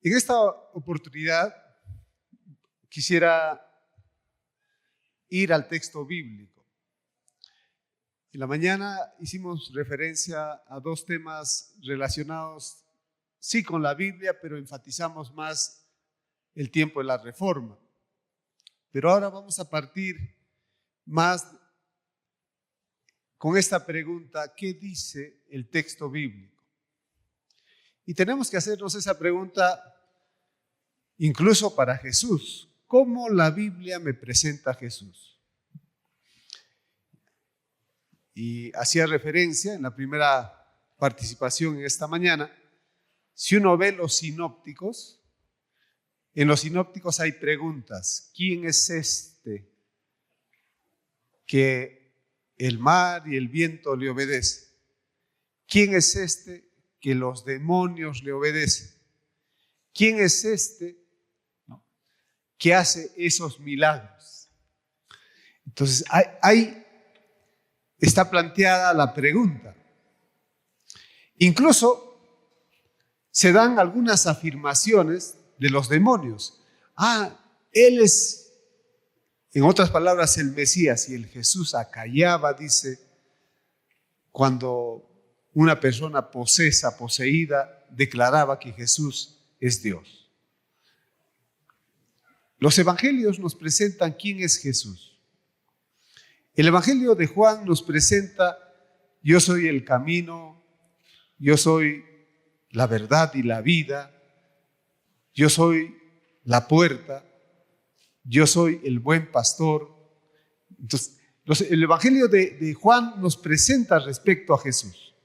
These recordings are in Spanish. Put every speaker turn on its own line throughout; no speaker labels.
En esta oportunidad quisiera ir al texto bíblico. En la mañana hicimos referencia a dos temas relacionados, sí, con la Biblia, pero enfatizamos más el tiempo de la Reforma. Pero ahora vamos a partir más con esta pregunta: ¿qué dice el texto bíblico? Y tenemos que hacernos esa pregunta incluso para Jesús. ¿Cómo la Biblia me presenta a Jesús? Y hacía referencia en la primera participación en esta mañana, si uno ve los sinópticos, en los sinópticos hay preguntas. ¿Quién es este que el mar y el viento le obedecen? ¿Quién es este que los demonios le obedecen? ¿Quién es este que hace esos milagros? Entonces, ahí está planteada la pregunta. Incluso se dan algunas afirmaciones de los demonios. Él es, en otras palabras, el Mesías, y el Jesús acallaba, dice, cuando una persona poseída, declaraba que Jesús es Dios. Los evangelios nos presentan quién es Jesús. El evangelio de Juan nos presenta: yo soy el camino, yo soy la verdad y la vida, yo soy la puerta, yo soy el buen pastor. Entonces, el evangelio de Juan nos presenta respecto a Jesús.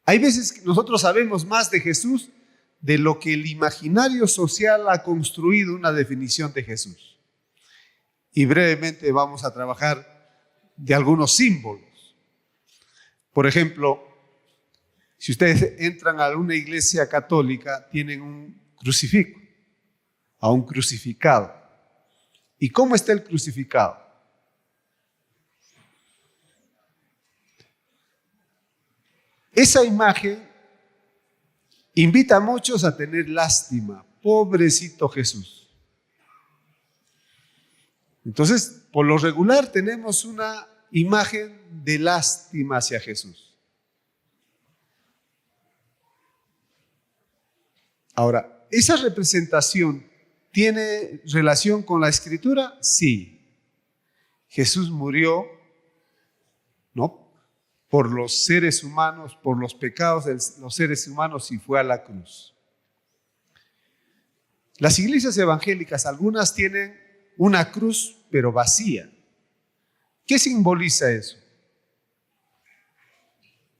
Hay veces que nosotros sabemos más de Jesús de lo que el imaginario social ha construido una definición de Jesús. Y brevemente vamos a trabajar de algunos símbolos. Por ejemplo, si ustedes entran a una iglesia católica, tienen un crucifijo, a un crucificado. ¿Y cómo está el crucificado? Esa imagen invita a muchos a tener lástima. Pobrecito Jesús. Entonces, por lo regular tenemos una imagen de lástima hacia Jesús. Ahora, ¿esa representación tiene relación con la Escritura? Sí. Jesús murió, ¿no?, por los seres humanos, por los pecados de los seres humanos, y fue a la cruz. Las iglesias evangélicas, algunas tienen una cruz, pero vacía. ¿Qué simboliza eso?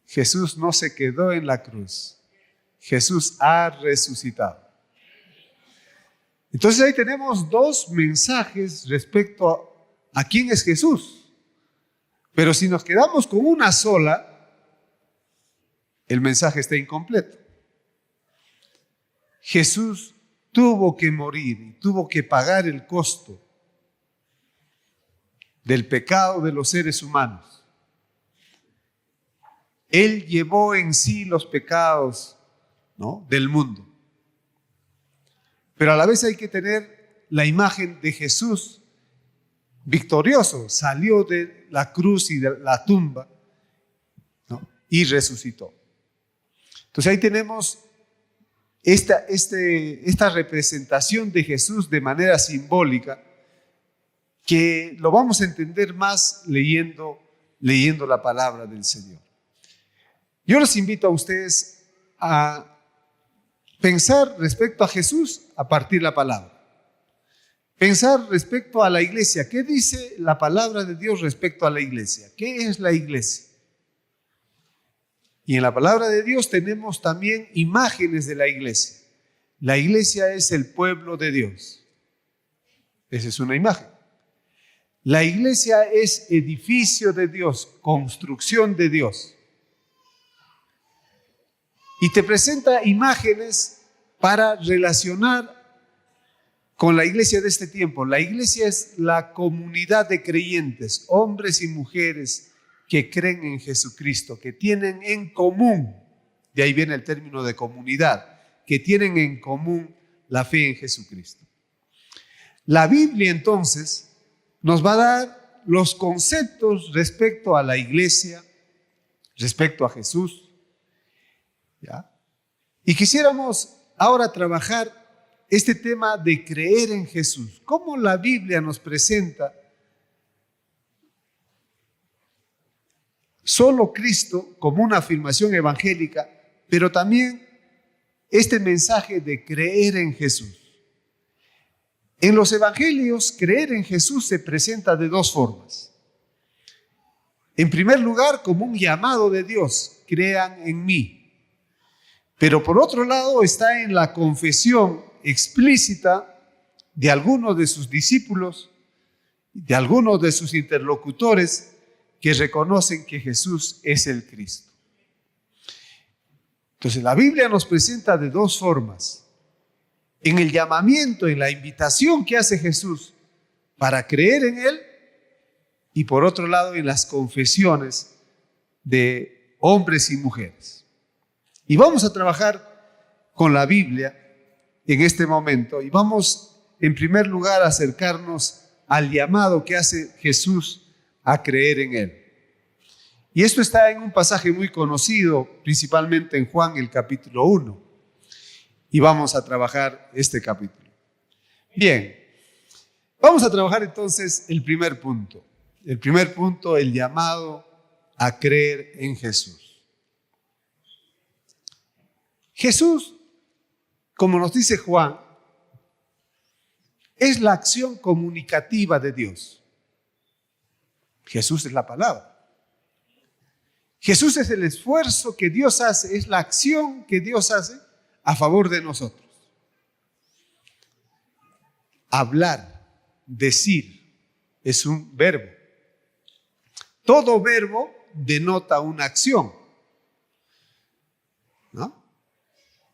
Jesús no se quedó en la cruz. Jesús ha resucitado. Entonces ahí tenemos dos mensajes respecto a quién es Jesús. Pero si nos quedamos con una sola, el mensaje está incompleto. Jesús tuvo que morir y tuvo que pagar el costo del pecado de los seres humanos. Él llevó en sí los pecados, ¿no?, del mundo. Pero a la vez hay que tener la imagen de Jesús victorioso. Salió de la cruz y de la tumba, ¿no?, y resucitó. Entonces ahí tenemos esta representación de Jesús de manera simbólica, que lo vamos a entender más leyendo la palabra del Señor. Yo los invito a ustedes a pensar respecto a Jesús a partir de la palabra. Pensar respecto a la iglesia. ¿Qué dice la palabra de Dios respecto a la iglesia? ¿Qué es la iglesia? Y en la palabra de Dios tenemos también imágenes de la iglesia. La iglesia es el pueblo de Dios. Esa es una imagen. La iglesia es edificio de Dios, construcción de Dios. Y te presenta imágenes para relacionar con la iglesia de este tiempo. La iglesia es la comunidad de creyentes, hombres y mujeres que creen en Jesucristo, que tienen en común, de ahí viene el término de comunidad, que tienen en común la fe en Jesucristo. La Biblia entonces nos va a dar los conceptos respecto a la iglesia, respecto a Jesús, ¿ya? Y quisiéramos ahora trabajar este tema de creer en Jesús. ¿Cómo la Biblia nos presenta solo Cristo como una afirmación evangélica, pero también este mensaje de creer en Jesús? En los evangelios, creer en Jesús se presenta de dos formas. En primer lugar, como un llamado de Dios: crean en mí. Pero por otro lado está en la confesión explícita de algunos de sus discípulos, de algunos de sus interlocutores, que reconocen que Jesús es el Cristo. Entonces la Biblia nos presenta de dos formas: en el llamamiento, en la invitación que hace Jesús para creer en Él, y por otro lado en las confesiones de hombres y mujeres. Y vamos a trabajar con la Biblia en este momento, y vamos en primer lugar a acercarnos al llamado que hace Jesús a creer en Él. Y esto está en un pasaje muy conocido, principalmente en Juan, el capítulo 1. Y vamos a trabajar este capítulo. Bien, vamos a trabajar entonces el primer punto. El primer punto, el llamado a creer en Jesús. Jesús, como nos dice Juan, es la acción comunicativa de Dios. Jesús es la palabra. Jesús es el esfuerzo que Dios hace, es la acción que Dios hace a favor de nosotros. Hablar, decir, es un verbo. Todo verbo denota una acción, ¿no?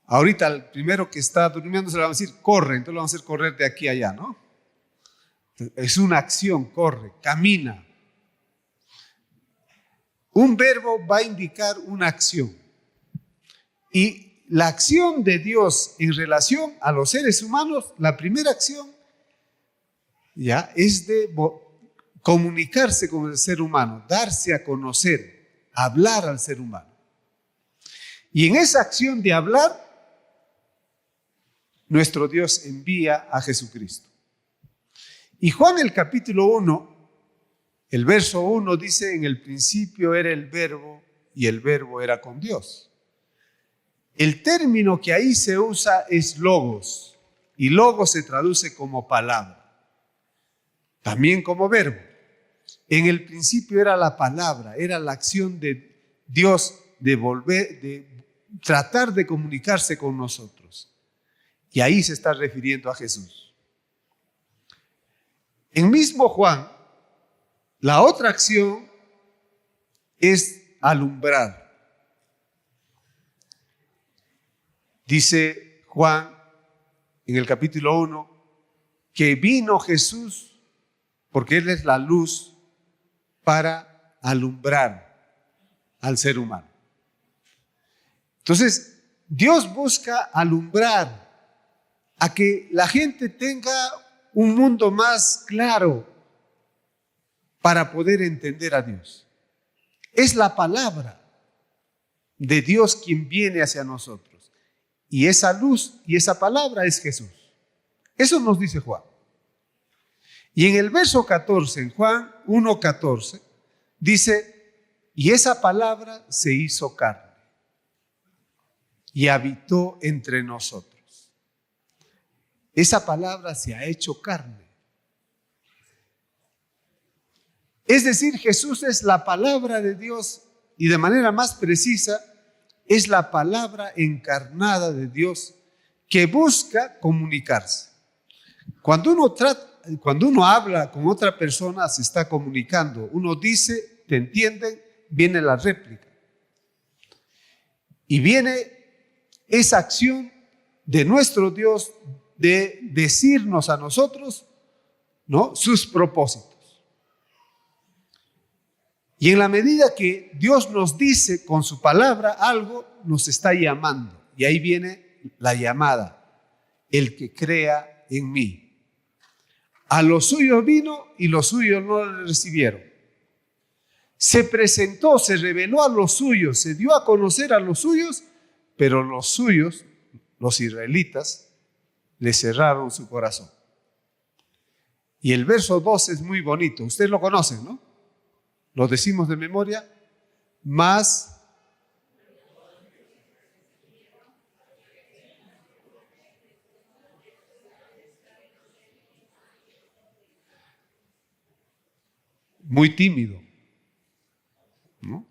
Ahorita el primero que está durmiendo se le va a decir corre, entonces lo vamos a hacer correr de aquí a allá, ¿no? Es una acción, corre, camina. Un verbo va a indicar una acción. Y la acción de Dios en relación a los seres humanos, la primera acción ya es de comunicarse con el ser humano, darse a conocer, hablar al ser humano. Y en esa acción de hablar, nuestro Dios envía a Jesucristo. Y Juan el capítulo 1, el verso 1 dice: en el principio era el verbo y el verbo era con Dios. El término que ahí se usa es logos, y logos se traduce como palabra, también como verbo. En el principio era la palabra, era la acción de Dios de tratar de comunicarse con nosotros. Y ahí se está refiriendo a Jesús. En mismo Juan, la otra acción es alumbrar. Dice Juan en el capítulo 1 que vino Jesús porque Él es la luz para alumbrar al ser humano. Entonces, Dios busca alumbrar a que la gente tenga un mundo más claro para poder entender a Dios. Es la palabra de Dios quien viene hacia nosotros. Y esa luz y esa palabra es Jesús. Eso nos dice Juan. Y en el verso 14, en Juan 1:14, dice: y esa palabra se hizo carne y habitó entre nosotros. Esa palabra se ha hecho carne. Es decir, Jesús es la palabra de Dios, y de manera más precisa, es la palabra encarnada de Dios que busca comunicarse. Cuando uno habla con otra persona, se está comunicando. Uno dice, te entienden, viene la réplica. Y viene esa acción de nuestro Dios de decirnos a nosotros, ¿no?, sus propósitos. Y en la medida que Dios nos dice con su palabra algo, nos está llamando. Y ahí viene la llamada, el que crea en mí. A los suyos vino y los suyos no le recibieron. Se presentó, se reveló a los suyos, se dio a conocer a los suyos, pero los suyos, los israelitas, le cerraron su corazón. Y el verso 2 es muy bonito. Ustedes lo conocen, ¿no? Lo decimos de memoria. Más muy tímido, ¿no?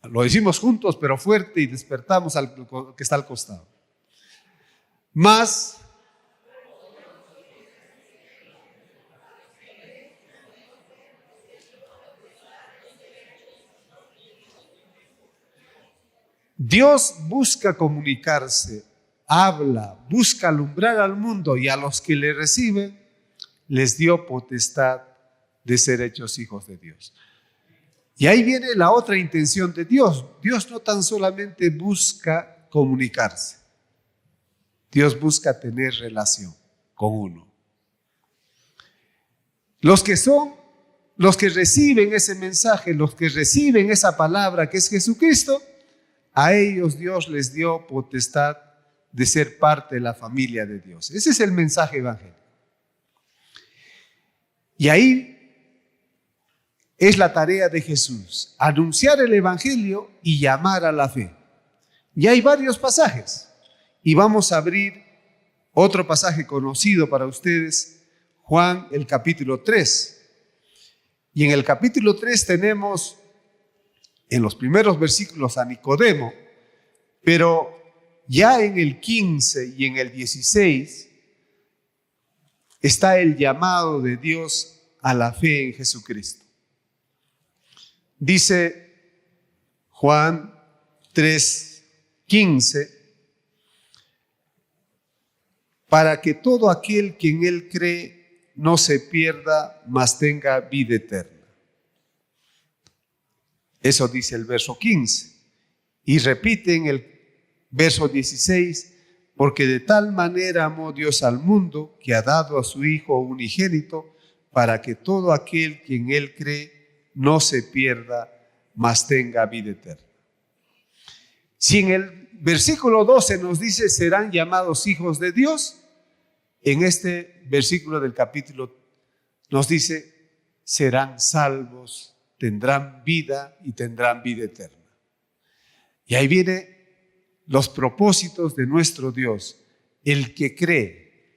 Lo decimos juntos, pero fuerte, y despertamos al que está al costado. Más Dios busca comunicarse, habla, busca alumbrar al mundo, y a los que le reciben les dio potestad de ser hechos hijos de Dios. Y ahí viene la otra intención de Dios. Dios no tan solamente busca comunicarse, Dios busca tener relación con uno. Los que reciben ese mensaje, los que reciben esa palabra que es Jesucristo, a ellos Dios les dio potestad de ser parte de la familia de Dios. Ese es el mensaje evangélico. Y ahí es la tarea de Jesús, anunciar el evangelio y llamar a la fe. Y hay varios pasajes. Y vamos a abrir otro pasaje conocido para ustedes, Juan, el capítulo 3. Y en el capítulo 3 tenemos en los primeros versículos a Nicodemo, pero ya en el 15 y en el 16 está el llamado de Dios a la fe en Jesucristo. Dice Juan 3:15, para que todo aquel que en él cree no se pierda, mas tenga vida eterna. Eso dice el verso 15. Y repite en el verso 16, porque de tal manera amó Dios al mundo que ha dado a su Hijo unigénito, para que todo aquel que en él cree no se pierda, mas tenga vida eterna. Si en el versículo 12 nos dice serán llamados hijos de Dios, en este versículo del capítulo nos dice serán salvos, tendrán vida y tendrán vida eterna. Y ahí vienen los propósitos de nuestro Dios. El que cree,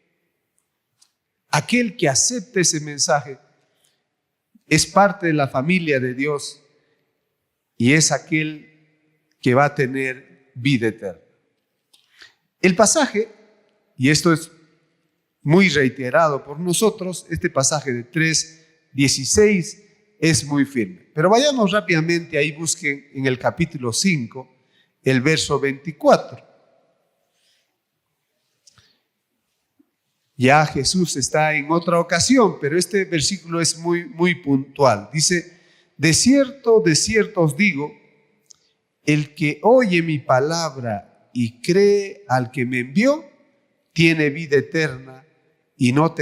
aquel que acepte ese mensaje, es parte de la familia de Dios y es aquel que va a tener vida eterna. El pasaje, y esto es muy reiterado por nosotros, este pasaje de 3:16 es muy firme. Pero vayamos rápidamente, ahí busquen en el capítulo 5, el verso 24. Ya Jesús está en otra ocasión, pero este versículo es muy puntual. Dice, de cierto os digo, el que oye mi palabra y cree al que me envió, tiene vida eterna y no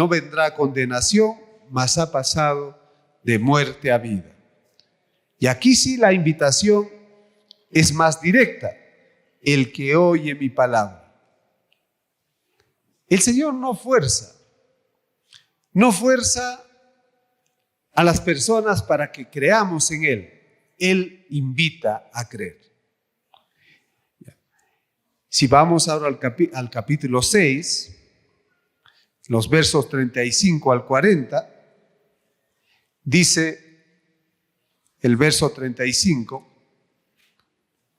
vendrá a condenación, mas ha pasado de muerte a vida. Y aquí sí la invitación es más directa. El que oye mi palabra. El Señor no fuerza a las personas para que creamos en Él. Él invita a creer. Si vamos ahora al capítulo 6, los versos 35 al 40, dice el verso 35,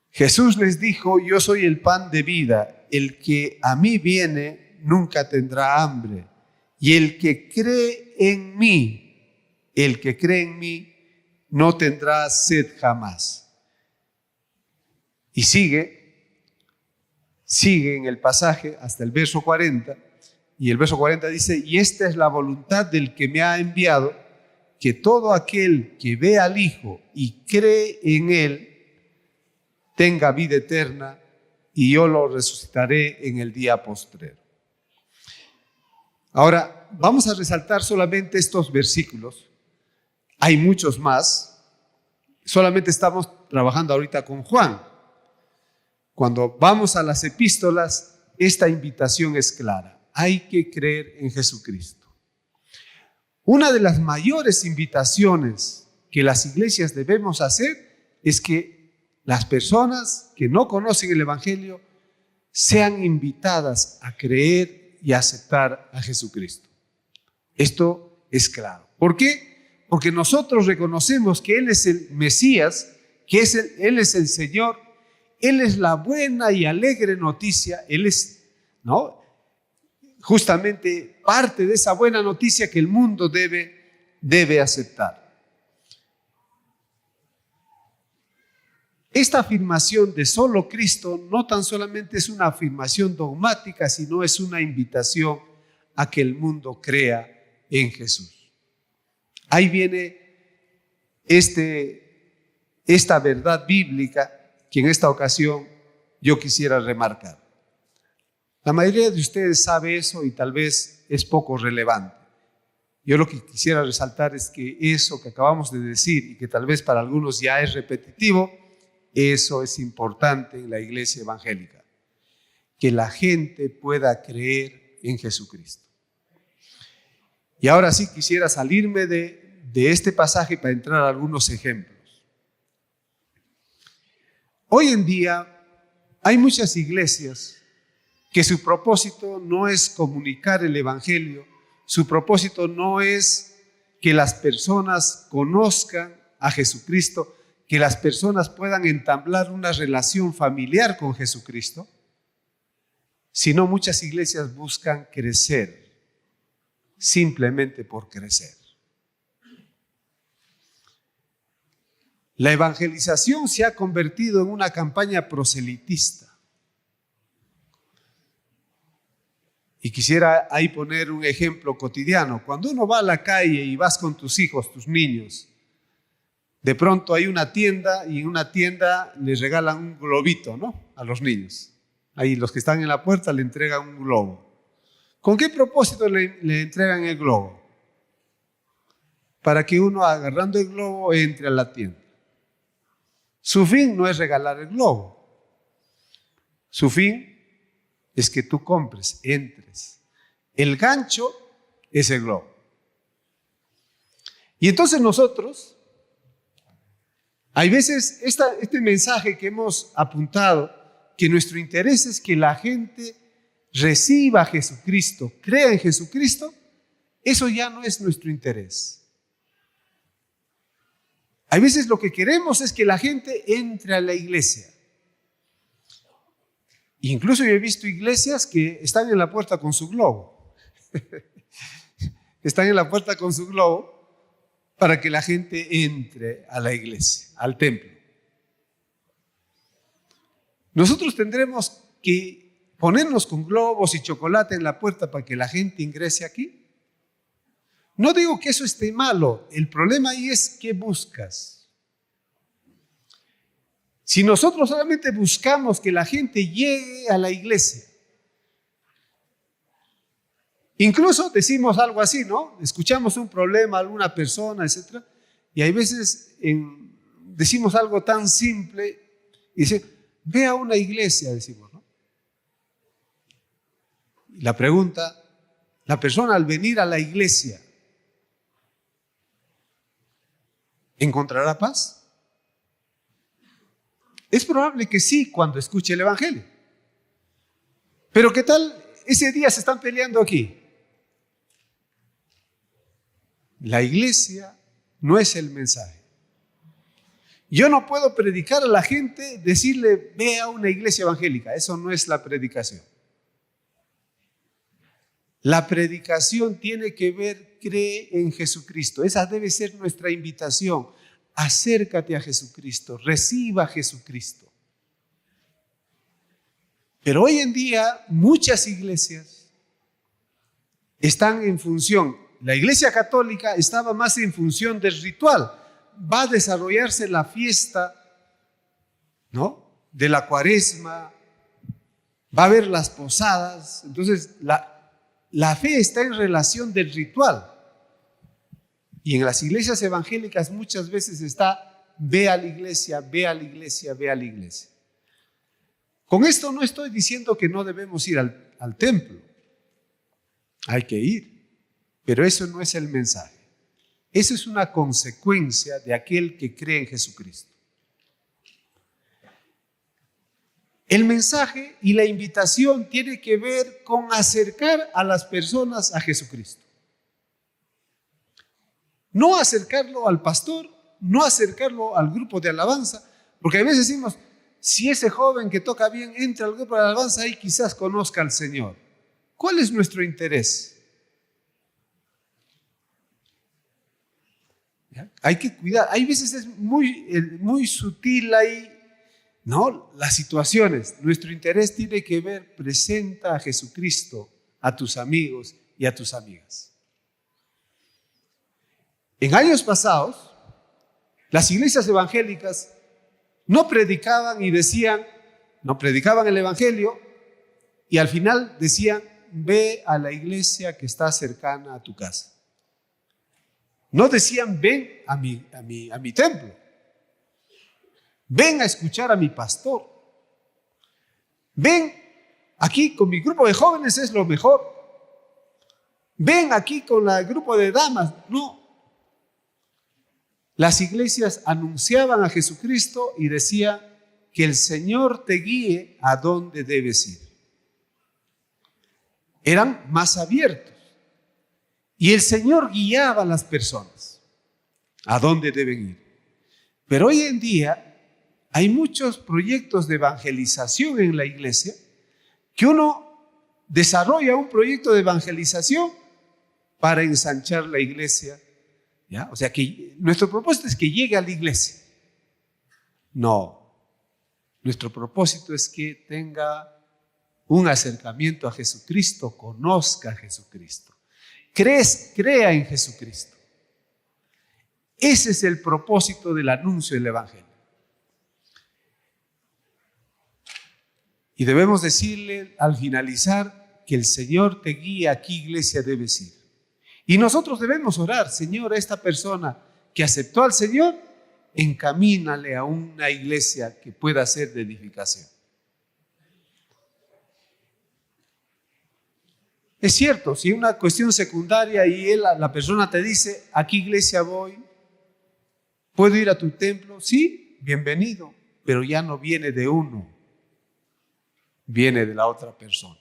Jesús les dijo, yo soy el pan de vida, el que a mí viene nunca tendrá hambre, y el que cree en mí no tendrá sed jamás. Y sigue en el pasaje hasta el verso 40, y el verso 40 dice, y esta es la voluntad del que me ha enviado, que todo aquel que ve al Hijo y cree en Él, tenga vida eterna, y yo lo resucitaré en el día postrero. Ahora, vamos a resaltar solamente estos versículos. Hay muchos más. Solamente estamos trabajando ahorita con Juan. Cuando vamos a las epístolas, esta invitación es clara. Hay que creer en Jesucristo. Una de las mayores invitaciones que las iglesias debemos hacer es que las personas que no conocen el Evangelio sean invitadas a creer y a aceptar a Jesucristo. Esto es claro. ¿Por qué? Porque nosotros reconocemos que Él es el Mesías, que Él es el Señor, Él es la buena y alegre noticia, Él es, ¿no?, justamente parte de esa buena noticia que el mundo debe aceptar. Esta afirmación de solo Cristo no tan solamente es una afirmación dogmática, sino es una invitación a que el mundo crea en Jesús. Ahí viene esta verdad bíblica que en esta ocasión yo quisiera remarcar. La mayoría de ustedes sabe eso y tal vez es poco relevante. Yo lo que quisiera resaltar es que eso que acabamos de decir y que tal vez para algunos ya es repetitivo, eso es importante en la iglesia evangélica. Que la gente pueda creer en Jesucristo. Y ahora sí quisiera salirme de este pasaje para entrar a algunos ejemplos. Hoy en día hay muchas iglesias que su propósito no es comunicar el Evangelio, su propósito no es que las personas conozcan a Jesucristo, que las personas puedan entablar una relación familiar con Jesucristo, sino muchas iglesias buscan crecer, simplemente por crecer. La evangelización se ha convertido en una campaña proselitista. Y quisiera ahí poner un ejemplo cotidiano. Cuando uno va a la calle y vas con tus hijos, tus niños, de pronto hay una tienda y en una tienda les regalan un globito, ¿no?, a los niños. Ahí los que están en la puerta le entregan un globo. ¿Con qué propósito le entregan el globo? Para que uno, agarrando el globo, entre a la tienda. Su fin no es regalar el globo. Su fin es que tú compres, entres. El gancho es el globo. Y entonces nosotros, hay veces este mensaje que hemos apuntado, que nuestro interés es que la gente reciba a Jesucristo, crea en Jesucristo, eso ya no es nuestro interés. Hay veces lo que queremos es que la gente entre a la iglesia. Incluso yo he visto iglesias que están en la puerta con su globo. Están en la puerta con su globo para que la gente entre a la iglesia, al templo. Nosotros tendremos que ponernos con globos y chocolate en la puerta para que la gente ingrese aquí. No digo que eso esté malo, el problema ahí es qué buscas. Si nosotros solamente buscamos que la gente llegue a la iglesia, incluso decimos algo así, ¿no? Escuchamos un problema, alguna persona, etc. Y hay veces decimos algo tan simple y dice, ve a una iglesia, decimos, ¿no? Y la pregunta, la persona al venir a la iglesia, ¿encontrará paz? Es probable que sí cuando escuche el Evangelio. Pero ¿qué tal ese día se están peleando aquí? La iglesia no es el mensaje. Yo no puedo predicar a la gente, decirle, ve a una iglesia evangélica. Eso no es la predicación. La predicación tiene que ver, cree en Jesucristo. Esa debe ser nuestra invitación. Acércate a Jesucristo, reciba a Jesucristo. Pero hoy en día muchas iglesias están en función. La iglesia católica estaba más en función del ritual. Va a desarrollarse la fiesta, ¿no?, de la Cuaresma, va a haber las posadas. Entonces, la fe está en relación del ritual. Y en las iglesias evangélicas muchas veces está, ve a la iglesia, ve a la iglesia, ve a la iglesia. Con esto no estoy diciendo que no debemos ir al templo. Hay que ir, pero eso no es el mensaje. Eso es una consecuencia de aquel que cree en Jesucristo. El mensaje y la invitación tiene que ver con acercar a las personas a Jesucristo. No acercarlo al pastor, no acercarlo al grupo de alabanza, porque a veces decimos, si ese joven que toca bien entra al grupo de alabanza, ahí quizás conozca al Señor. ¿Cuál es nuestro interés? ¿Ya? Hay que cuidar. Hay veces es muy sutil ahí, ¿no? Las situaciones. Nuestro interés tiene que ver, presenta a Jesucristo a tus amigos y a tus amigas. En años pasados, las iglesias evangélicas no predicaban y decían, no predicaban el evangelio y al final decían, ve a la iglesia que está cercana a tu casa. No decían, ven a mi templo. Ven a escuchar a mi pastor. Ven aquí con mi grupo de jóvenes, es lo mejor. Ven aquí con el grupo de damas. No. Las iglesias anunciaban a Jesucristo y decían que el Señor te guíe a dónde debes ir. Eran más abiertos. Y el Señor guiaba a las personas a dónde deben ir. Pero hoy en día hay muchos proyectos de evangelización en la iglesia que uno desarrolla un proyecto de evangelización para ensanchar la iglesia. ¿Ya? O sea que nuestro propósito es que llegue a la iglesia. No, nuestro propósito es que tenga un acercamiento a Jesucristo, conozca a Jesucristo, crea en Jesucristo. Ese es el propósito del anuncio del evangelio. Y debemos decirle al finalizar que el Señor te guía a qué iglesia debes ir. Y nosotros debemos orar, Señor, a esta persona que aceptó al Señor, encamínale a una iglesia que pueda ser de edificación. Es cierto, si es una cuestión secundaria y la persona te dice, ¿a qué iglesia voy? ¿Puedo ir a tu templo? Sí, bienvenido, pero ya no viene de uno, viene de la otra persona.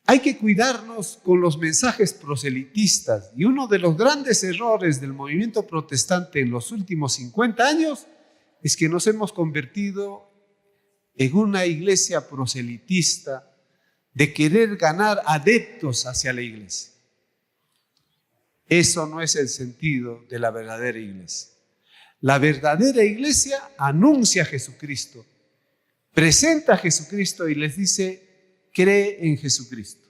Hay que cuidarnos con los mensajes proselitistas y uno de los grandes errores del movimiento protestante en los últimos 50 años es que nos hemos convertido en una iglesia proselitista de querer ganar adeptos hacia la iglesia. Eso no es el sentido de la verdadera iglesia. La verdadera iglesia anuncia a Jesucristo, presenta a Jesucristo y les dice, cree en Jesucristo.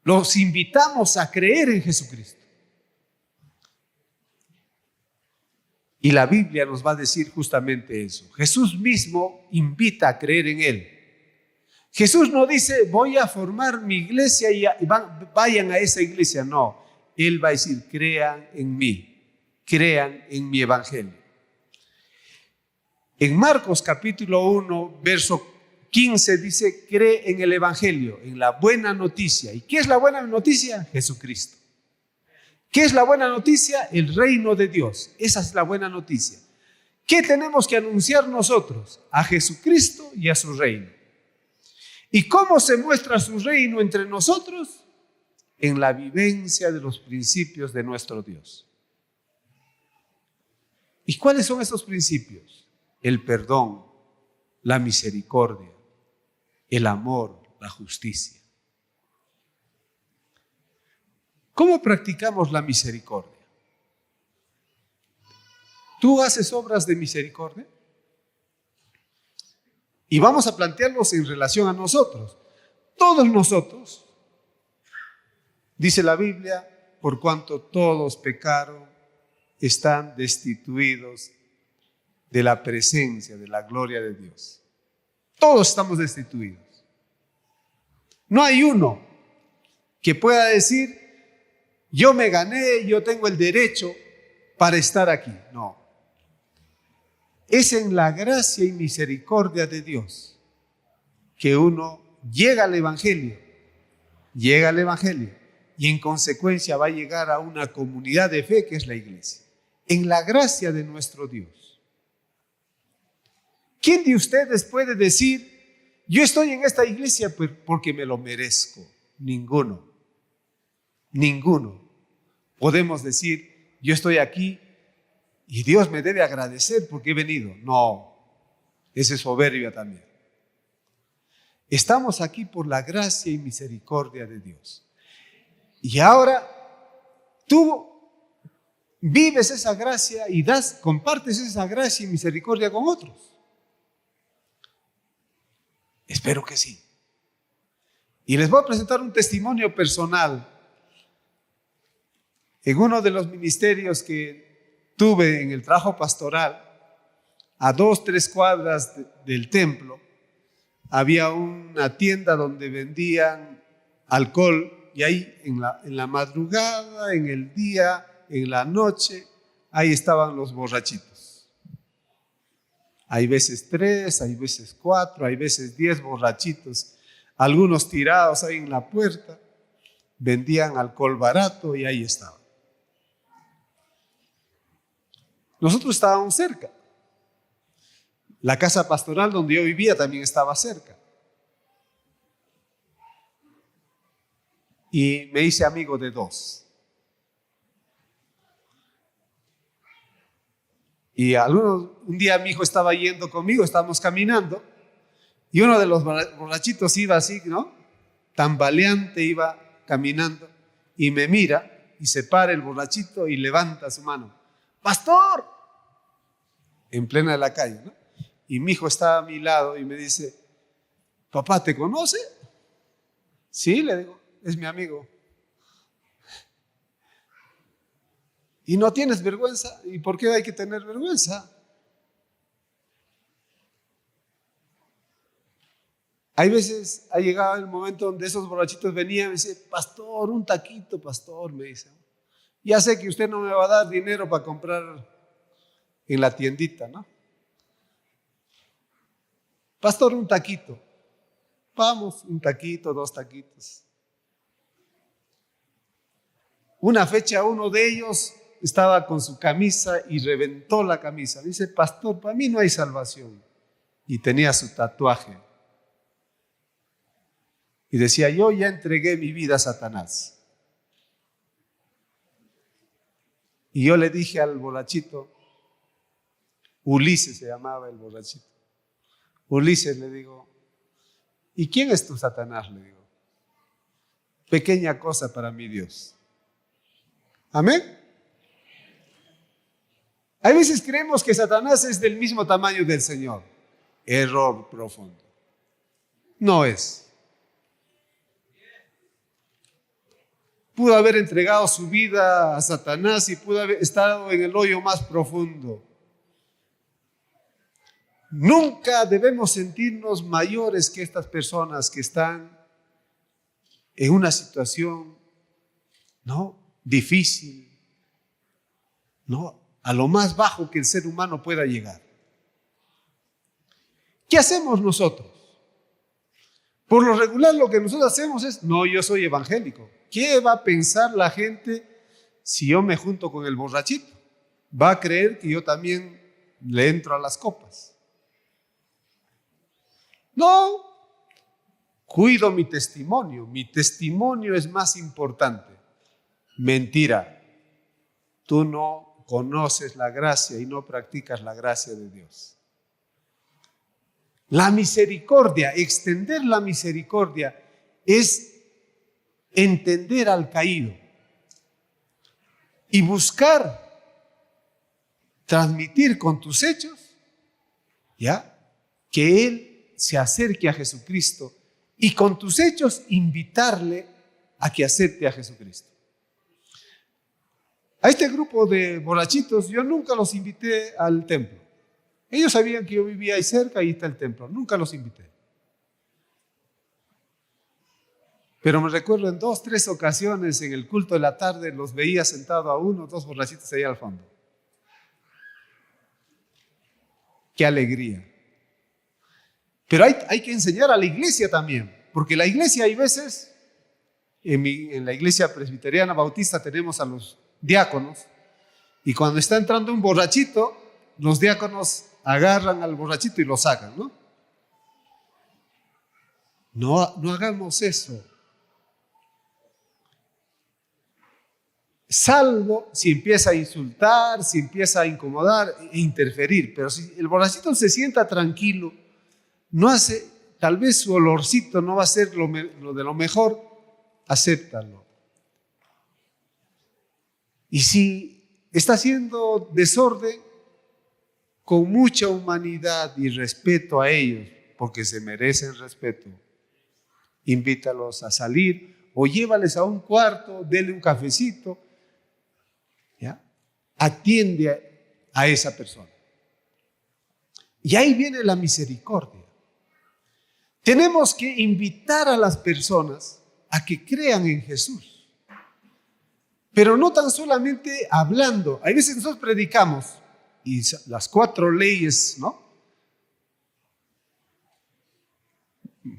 Los invitamos a creer en Jesucristo. Y la Biblia nos va a decir justamente eso. Jesús mismo invita a creer en Él. Jesús no dice, voy a formar mi iglesia y vayan a esa iglesia. No, Él va a decir, crean en mí, crean en mi evangelio. En Marcos capítulo 1, verso 15 dice, cree en el evangelio, en la buena noticia. ¿Y qué es la buena noticia? Jesucristo. ¿Qué es la buena noticia? El reino de Dios. Esa es la buena noticia. ¿Qué tenemos que anunciar nosotros? A Jesucristo y a su reino. ¿Y cómo se muestra su reino entre nosotros? En la vivencia de los principios de nuestro Dios. ¿Y cuáles son esos principios? El perdón, la misericordia, el amor, la justicia. ¿Cómo practicamos la misericordia? ¿Tú haces obras de misericordia? Y vamos a plantearlos en relación a nosotros. Todos nosotros, dice la Biblia, por cuanto todos pecaron, están destituidos de la presencia, de la gloria de Dios. Todos estamos destituidos. No hay uno que pueda decir, yo me gané, yo tengo el derecho para estar aquí. No. Es en la gracia y misericordia de Dios que uno llega al Evangelio y en consecuencia va a llegar a una comunidad de fe que es la iglesia. En la gracia de nuestro Dios. ¿Quién de ustedes puede decir, yo estoy en esta iglesia porque me lo merezco? Ninguno. Ninguno. Podemos decir, yo estoy aquí y Dios me debe agradecer porque he venido. No, esa es soberbia también. Estamos aquí por la gracia y misericordia de Dios. Y ahora tú vives esa gracia y compartes esa gracia y misericordia con otros. Espero que sí. Y les voy a presentar un testimonio personal. En uno de los ministerios que tuve en el trabajo pastoral, a 2-3 cuadras del templo, había una tienda donde vendían alcohol y ahí en la madrugada, en el día, en la noche, ahí estaban los borrachitos. Hay veces 3, hay veces 4, hay veces 10 borrachitos, algunos tirados ahí en la puerta, vendían alcohol barato y ahí estaban. Nosotros estábamos cerca. La casa pastoral donde yo vivía también estaba cerca. Y me hice amigo de 2. Y un día mi hijo estaba yendo conmigo, estábamos caminando, y uno de los borrachitos iba así, ¿no? Tambaleante iba caminando, y me mira, y se para el borrachito y levanta su mano. ¡Pastor! En plena de la calle, ¿no? Y mi hijo estaba a mi lado y me dice, ¿papá te conoce? Sí, le digo, es mi amigo. ¿Y no tienes vergüenza? ¿Y por qué hay que tener vergüenza? Hay veces, ha llegado el momento donde esos borrachitos venían y me dicen, pastor, un taquito, pastor, me dicen. Ya sé que usted no me va a dar dinero para comprar en la tiendita, ¿no? Pastor, un taquito. Vamos, un taquito, 2 taquitos. Una fecha uno de ellos estaba con su camisa y reventó la camisa. Dice, pastor, para mí no hay salvación. Y tenía su tatuaje. Y decía, yo ya entregué mi vida a Satanás. Y yo le dije al borrachito, Ulises se llamaba el borrachito. Ulises, le digo, ¿y quién es tu Satanás? Le digo, pequeña cosa para mi Dios. Amén. Hay veces creemos que Satanás es del mismo tamaño del Señor. Error profundo. No es. Pudo haber entregado su vida a Satanás y pudo haber estado en el hoyo más profundo. Nunca debemos sentirnos mayores que estas personas que están en una situación, ¿no?, difícil, ¿no?, a lo más bajo que el ser humano pueda llegar. ¿Qué hacemos nosotros? Por lo regular lo que nosotros hacemos es, no, yo soy evangélico. ¿Qué va a pensar la gente si yo me junto con el borrachito? Va a creer que yo también le entro a las copas. No, cuido mi testimonio. Mi testimonio es más importante. Mentira. Tú no conoces la gracia y no practicas la gracia de Dios. La misericordia, extender la misericordia es entender al caído y buscar transmitir con tus hechos, ¿ya?, que él se acerque a Jesucristo y con tus hechos invitarle a que acepte a Jesucristo. A este grupo de borrachitos yo nunca los invité al templo. Ellos sabían que yo vivía ahí cerca, ahí está el templo. Nunca los invité. Pero me recuerdo en 2, 3 ocasiones en el culto de la tarde los veía sentados a 1 o 2 borrachitos ahí al fondo. ¡Qué alegría! Pero hay que enseñar a la iglesia también, porque la iglesia hay veces, en la iglesia presbiteriana bautista tenemos a los diáconos, y cuando está entrando un borrachito, los diáconos agarran al borrachito y lo sacan, ¿no? No hagamos eso. Salvo si empieza a insultar, si empieza a incomodar e interferir. Pero si el borrachito se sienta tranquilo, no hace, tal vez su olorcito no va a ser lo de lo mejor, acéptalo. Y si está haciendo desorden, con mucha humanidad y respeto a ellos, porque se merecen respeto, invítalos a salir o llévales a un cuarto, dele un cafecito, ¿ya? Atiende a esa persona. Y ahí viene la misericordia. Tenemos que invitar a las personas a que crean en Jesús. Pero no tan solamente hablando. Hay veces nosotros predicamos y las 4 leyes, ¿no?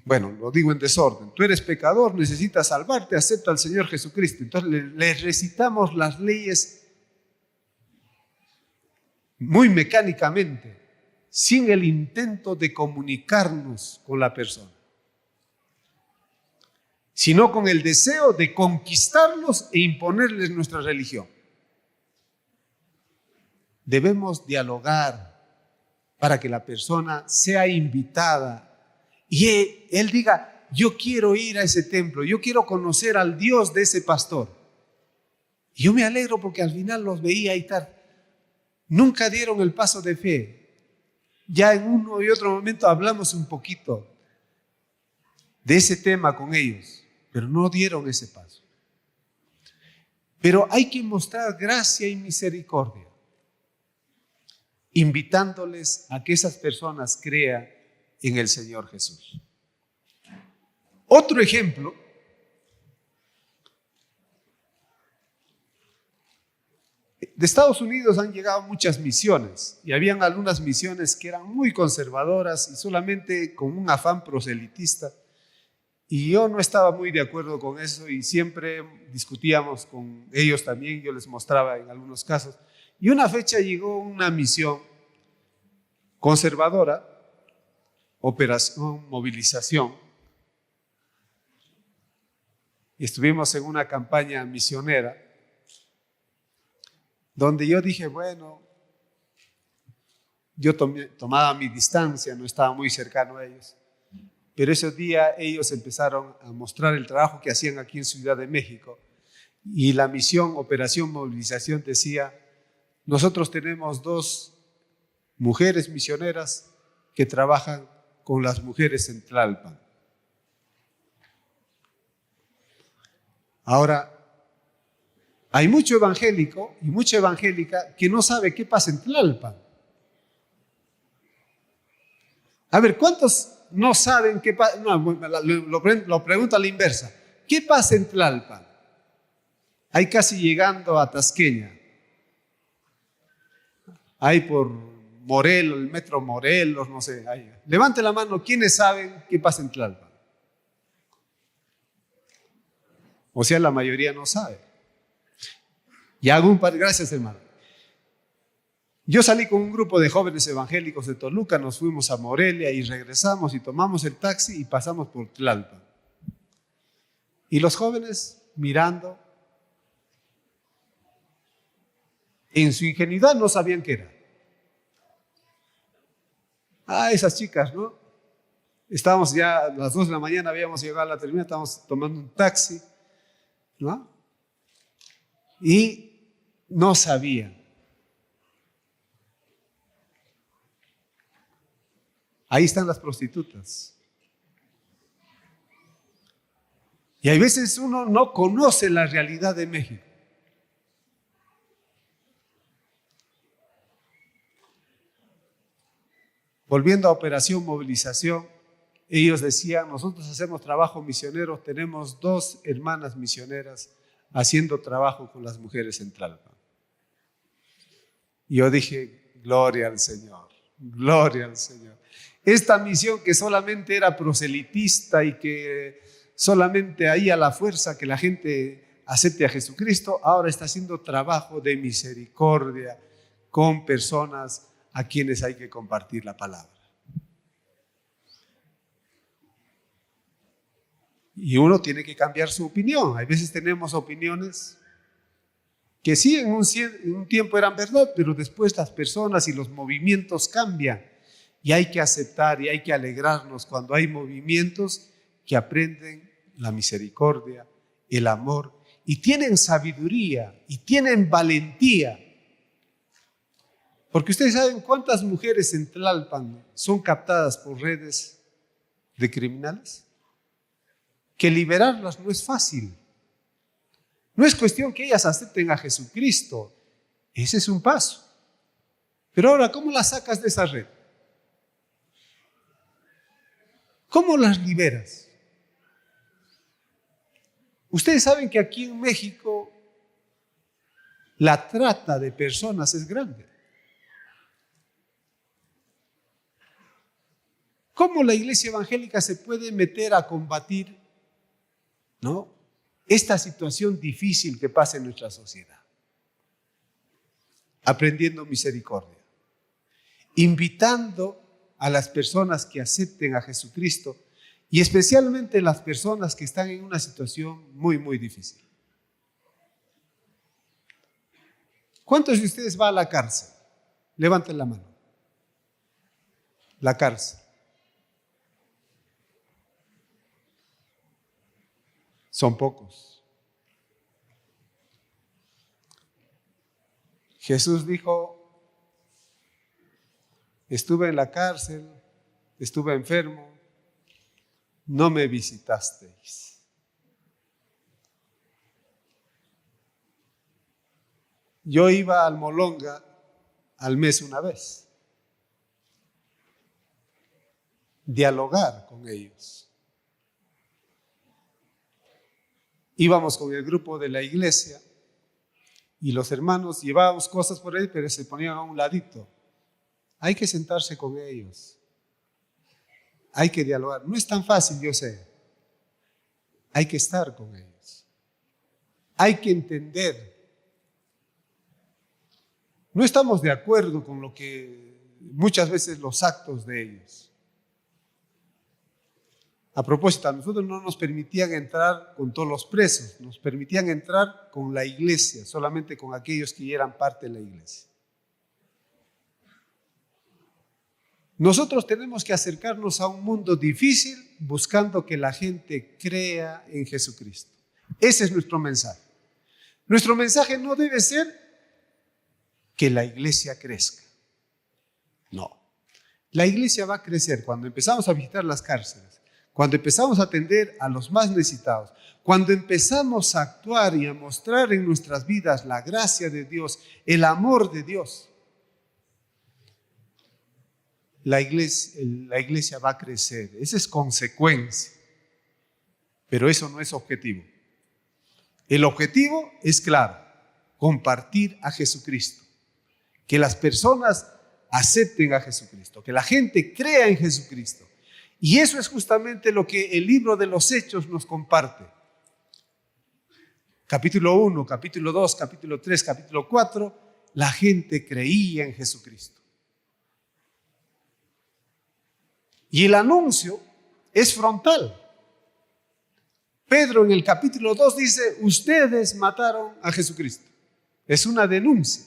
Bueno, lo digo en desorden. Tú eres pecador, necesitas salvarte, acepta al Señor Jesucristo. Entonces les recitamos las leyes muy mecánicamente, sin el intento de comunicarnos con la persona, sino con el deseo de conquistarlos e imponerles nuestra religión. Debemos dialogar para que la persona sea invitada y él diga, yo quiero ir a ese templo, yo quiero conocer al Dios de ese pastor. Y yo me alegro porque al final los veía y tal. Nunca dieron el paso de fe. Ya en uno y otro momento hablamos un poquito de ese tema con ellos, pero no dieron ese paso. Pero hay que mostrar gracia y misericordia, invitándoles a que esas personas crean en el Señor Jesús. Otro ejemplo, de Estados Unidos han llegado muchas misiones y habían algunas misiones que eran muy conservadoras y solamente con un afán proselitista. Y yo no estaba muy de acuerdo con eso y siempre discutíamos con ellos también, yo les mostraba en algunos casos. Y una fecha llegó una misión conservadora, operación, movilización. Y estuvimos en una campaña misionera donde yo dije, bueno, yo tomaba mi distancia, no estaba muy cercano a ellos. Pero ese día ellos empezaron a mostrar el trabajo que hacían aquí en Ciudad de México. Y la misión, Operación Movilización, decía, nosotros tenemos 2 mujeres misioneras que trabajan con las mujeres en Tlalpan. Ahora, hay mucho evangélico y mucha evangélica que no sabe qué pasa en Tlalpan. A ver, ¿cuántos no saben qué pasa? No, lo pregunto a la inversa. ¿Qué pasa en Tlalpan? Ahí casi llegando a Tasqueña. Ahí por Morelos, el metro Morelos, no sé. Ahí. Levante la mano, ¿quiénes saben qué pasa en Tlalpan? O sea, la mayoría no sabe. Y hago un par, gracias hermano. Yo salí con un grupo de jóvenes evangélicos de Toluca, nos fuimos a Morelia y regresamos y tomamos el taxi y pasamos por Tlalpan. Y los jóvenes mirando, en su ingenuidad no sabían qué era. Ah, esas chicas, ¿no? Estábamos ya a las 2 de la mañana, habíamos llegado a la terminal, estábamos tomando un taxi, ¿no? Y no sabían. Ahí están las prostitutas. Y hay veces uno no conoce la realidad de México. Volviendo a Operación Movilización, ellos decían, nosotros hacemos trabajo misionero, tenemos 2 hermanas misioneras haciendo trabajo con las mujeres en Tlalpan. Y yo dije, gloria al Señor, gloria al Señor. Esta misión que solamente era proselitista y que solamente ahí a la fuerza que la gente acepte a Jesucristo, ahora está haciendo trabajo de misericordia con personas a quienes hay que compartir la palabra. Y uno tiene que cambiar su opinión. A veces tenemos opiniones que sí en un tiempo eran verdad, pero después las personas y los movimientos cambian. Y hay que aceptar y hay que alegrarnos cuando hay movimientos que aprenden la misericordia, el amor, y tienen sabiduría y tienen valentía. Porque ustedes saben cuántas mujeres en Tlalpan son captadas por redes de criminales. Que liberarlas no es fácil. No es cuestión que ellas acepten a Jesucristo. Ese es un paso. Pero ahora, ¿cómo las sacas de esa red? ¿Cómo las liberas? Ustedes saben que aquí en México la trata de personas es grande. ¿Cómo la iglesia evangélica se puede meter a combatir, ¿no?, esta situación difícil que pasa en nuestra sociedad? Aprendiendo misericordia, invitando a las personas que acepten a Jesucristo y especialmente las personas que están en una situación muy, muy difícil. ¿Cuántos de ustedes van a la cárcel? Levanten la mano. La cárcel. Son pocos. Jesús dijo, estuve en la cárcel, estuve enfermo, no me visitasteis. Yo iba al Molonga al mes una vez, dialogar con ellos. Íbamos con el grupo de la iglesia y los hermanos llevábamos cosas por ahí, pero se ponían a un ladito. Hay que sentarse con ellos. Hay que dialogar. No es tan fácil, yo sé. Hay que estar con ellos. Hay que entender. No estamos de acuerdo con lo que muchas veces los actos de ellos. A propósito, a nosotros no nos permitían entrar con todos los presos, nos permitían entrar con la iglesia, solamente con aquellos que ya eran parte de la iglesia. Nosotros tenemos que acercarnos a un mundo difícil buscando que la gente crea en Jesucristo. Ese es nuestro mensaje. Nuestro mensaje no debe ser que la iglesia crezca. No. La iglesia va a crecer cuando empezamos a visitar las cárceles, cuando empezamos a atender a los más necesitados, cuando empezamos a actuar y a mostrar en nuestras vidas la gracia de Dios, el amor de Dios. La iglesia va a crecer. Esa es consecuencia. Pero eso no es objetivo. El objetivo es claro, compartir a Jesucristo. Que las personas acepten a Jesucristo, que la gente crea en Jesucristo. Y eso es justamente lo que el libro de los Hechos nos comparte. Capítulo 1, capítulo 2, capítulo 3, capítulo 4, la gente creía en Jesucristo. Y el anuncio es frontal. Pedro en el capítulo 2 dice, ustedes mataron a Jesucristo. Es una denuncia.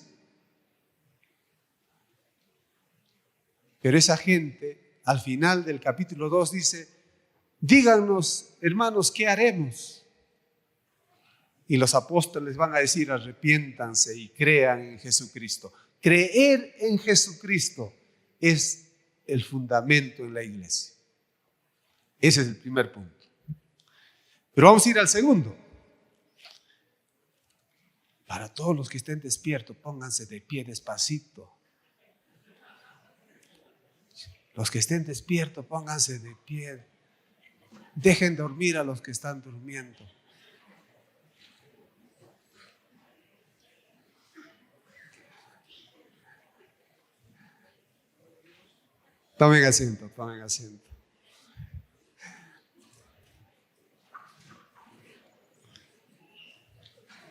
Pero esa gente, al final del capítulo 2 dice, díganos, hermanos, ¿qué haremos? Y los apóstoles van a decir, arrepiéntanse y crean en Jesucristo. Creer en Jesucristo es el fundamento en la iglesia. Ese es el primer punto. Pero vamos a ir al segundo. Para todos los que estén despiertos, pónganse de pie despacito. Los que estén despiertos, pónganse de pie. Dejen dormir a los que están durmiendo. Tomen asiento, tomen asiento.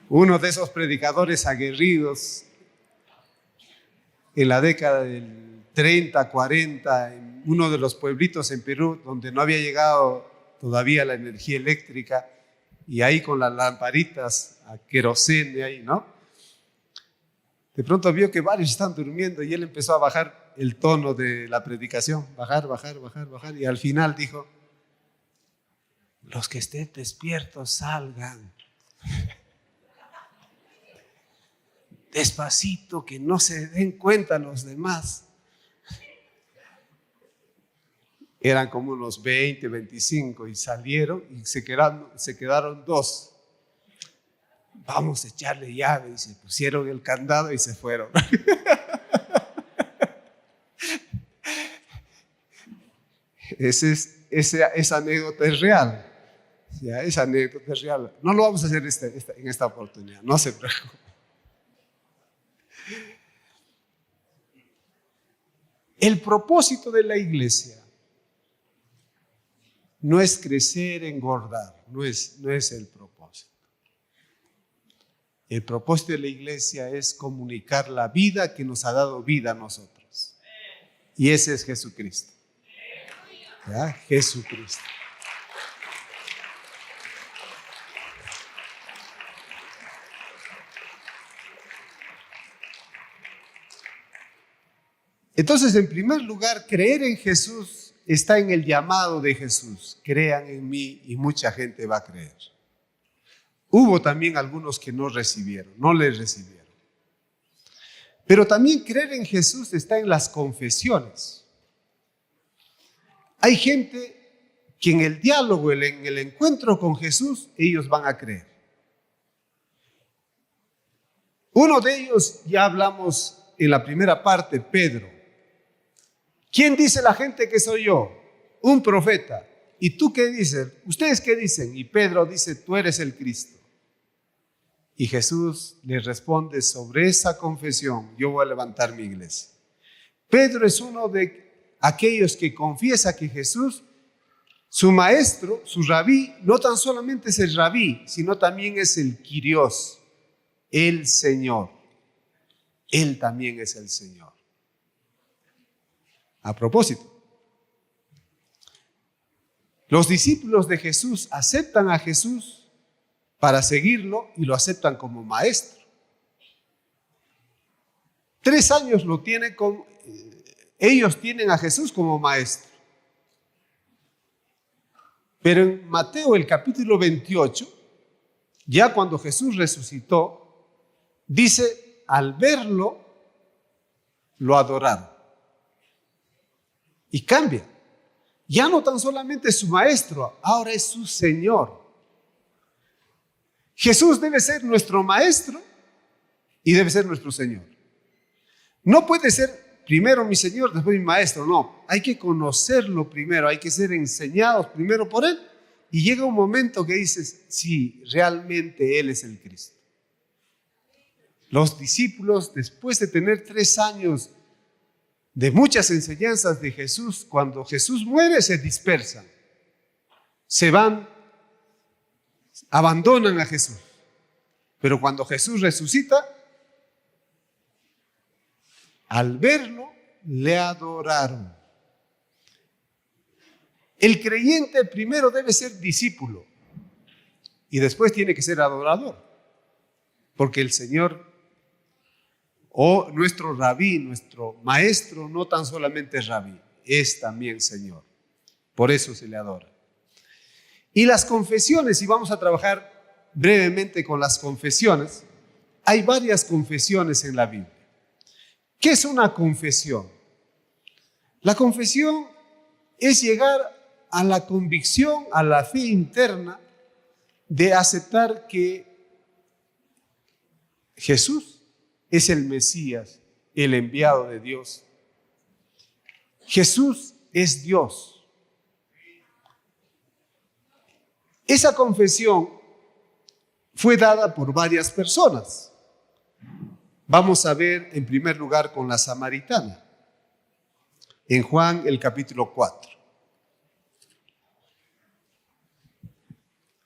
Uno de esos predicadores aguerridos en la década del 30, 40, en uno de los pueblitos en Perú donde no había llegado todavía la energía eléctrica, y ahí con las lamparitas a querosene ahí, ¿no? De pronto vio que varios están durmiendo y él empezó a bajar el tono de la predicación, bajar, y al final dijo: los que estén despiertos salgan. Despacito, que no se den cuenta los demás. Eran como unos 20, 25 y salieron y se quedaron dos. Vamos a echarle llave, y se pusieron el candado y se fueron. Esa anécdota es real. Ya, esa anécdota es real. No lo vamos a hacer en esta oportunidad, no se preocupe. El propósito de la iglesia no es crecer, engordar, no es el propósito. El propósito de la iglesia es comunicar la vida que nos ha dado vida a nosotros. Y ese es Jesucristo. ¿Ya? Jesucristo. Entonces, en primer lugar, creer en Jesús está en el llamado de Jesús. Crean en mí y mucha gente va a creer. Hubo también algunos que no le recibieron. Pero también creer en Jesús está en las confesiones. Hay gente que en el diálogo, en el encuentro con Jesús, ellos van a creer. Uno de ellos, ya hablamos en la primera parte, Pedro. ¿Quién dice la gente que soy yo? Un profeta. ¿Y tú qué dices? ¿Ustedes qué dicen? Y Pedro dice: tú eres el Cristo. Y Jesús le responde: sobre esa confesión yo voy a levantar mi iglesia. Pedro es uno de aquellos que confiesa que Jesús, su maestro, su rabí, no tan solamente es el rabí, sino también es el Kyrios, el Señor. Él también es el Señor. A propósito, los discípulos de Jesús aceptan a Jesús para seguirlo y lo aceptan como maestro. 3 años ellos tienen a Jesús como maestro. Pero en Mateo, el capítulo 28, ya cuando Jesús resucitó, dice: al verlo, lo adoraron. Y cambia. Ya no tan solamente es su maestro, ahora es su Señor. Jesús debe ser nuestro maestro y debe ser nuestro Señor. No puede ser primero mi Señor, después mi maestro. No, hay que conocerlo primero, hay que ser enseñados primero por Él. Y llega un momento que dices: sí, realmente Él es el Cristo. Los discípulos, después de tener 3 años de muchas enseñanzas de Jesús, cuando Jesús muere se dispersan, se van, abandonan a Jesús. Pero cuando Jesús resucita, al verlo, le adoraron. El creyente primero debe ser discípulo y después tiene que ser adorador, porque el Señor, o nuestro rabí, nuestro maestro, no tan solamente es rabí, es también Señor. Por eso se le adora. Y las confesiones, y vamos a trabajar brevemente con las confesiones. Hay varias confesiones en la Biblia. ¿Qué es una confesión? La confesión es llegar a la convicción, a la fe interna de aceptar que Jesús es el Mesías, el enviado de Dios. Jesús es Dios. Esa confesión fue dada por varias personas. Vamos a ver en primer lugar con la samaritana, en Juan el capítulo 4.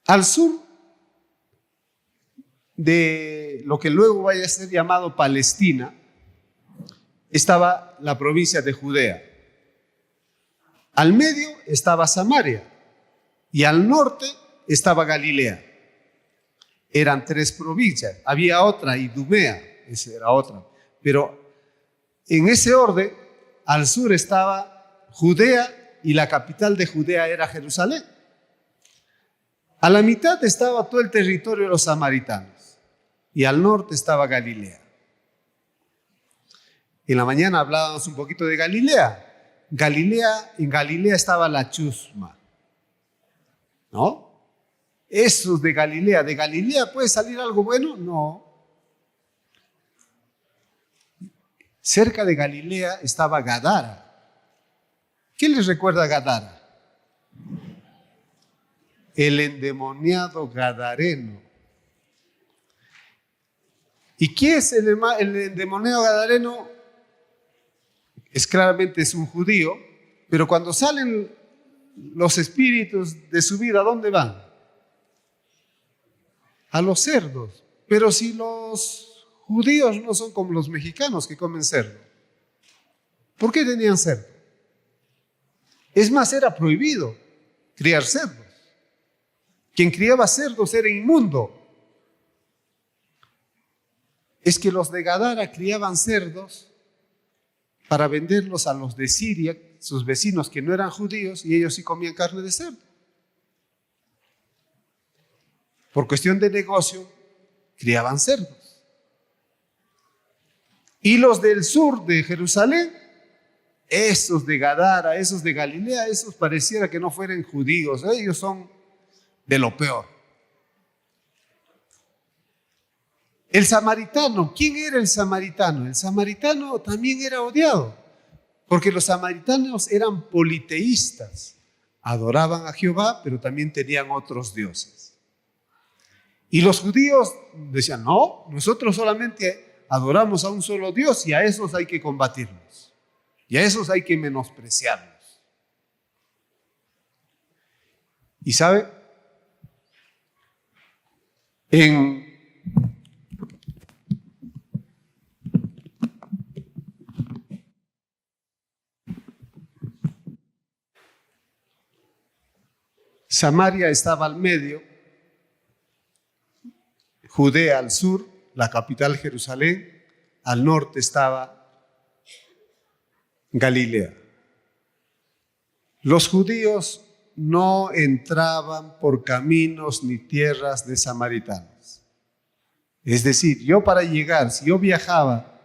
Al sur de lo que luego vaya a ser llamado Palestina, estaba la provincia de Judea. Al medio estaba Samaria y al norte estaba Galilea. Eran 3 provincias. Había otra, Idumea, esa era otra. Pero en ese orden, al sur estaba Judea y la capital de Judea era Jerusalén. A la mitad estaba todo el territorio de los samaritanos y al norte estaba Galilea. En la mañana hablábamos un poquito de Galilea. En Galilea estaba la chusma, ¿no? Esos de Galilea puede salir algo bueno? No. Cerca de Galilea estaba Gadara. ¿Qué les recuerda a Gadara? El endemoniado gadareno. ¿Y qué es el endemoniado gadareno? Claramente es un judío, pero cuando salen los espíritus de su vida, ¿a dónde van? A los cerdos. Pero si los judíos no son como los mexicanos que comen cerdo, ¿por qué tenían cerdo? Es más, era prohibido criar cerdos. Quien criaba cerdos era inmundo. Es que los de Gadara criaban cerdos para venderlos a los de Siria, sus vecinos que no eran judíos, y ellos sí comían carne de cerdo. Por cuestión de negocio, criaban cerdos. Y los del sur de Jerusalén, esos de Gadara, esos de Galilea, esos pareciera que no fueran judíos, ellos son de lo peor. El samaritano, ¿quién era el samaritano? El samaritano también era odiado, porque los samaritanos eran politeístas, adoraban a Jehová, pero también tenían otros dioses. Y los judíos decían, no, nosotros solamente adoramos a un solo Dios y a esos hay que combatirlos, y a esos hay que menospreciarlos. Y sabe, en Samaria estaba al medio, Judea al sur, la capital Jerusalén, al norte estaba Galilea. Los judíos no entraban por caminos ni tierras de samaritanos. Es decir, si yo viajaba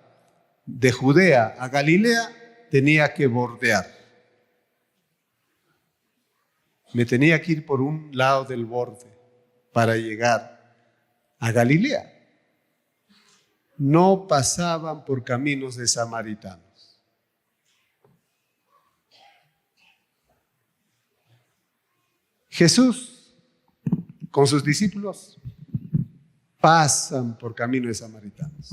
de Judea a Galilea, tenía que bordear. Me tenía que ir por un lado del borde para llegar a Galilea. No pasaban por caminos de samaritanos. Jesús con sus discípulos pasan por caminos de samaritanos.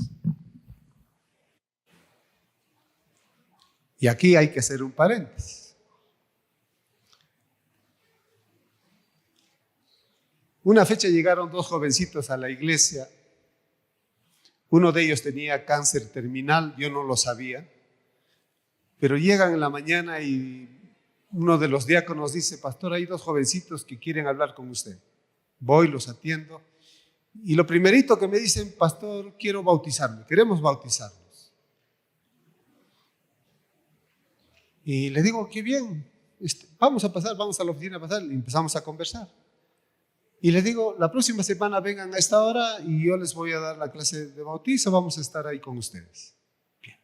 Y aquí hay que hacer un paréntesis. Una fecha llegaron 2 jovencitos a la iglesia. Uno de ellos tenía cáncer terminal, yo no lo sabía. Pero llegan en la mañana y uno de los diáconos dice, pastor, hay 2 jovencitos que quieren hablar con usted. Voy, los atiendo. Y lo primerito que me dicen, pastor, quiero bautizarme, queremos bautizarnos. Y le digo, qué bien, vamos a la oficina a pasar. Y empezamos a conversar. Y les digo, la próxima semana vengan a esta hora y yo les voy a dar la clase de bautizo, vamos a estar ahí con ustedes. Bien.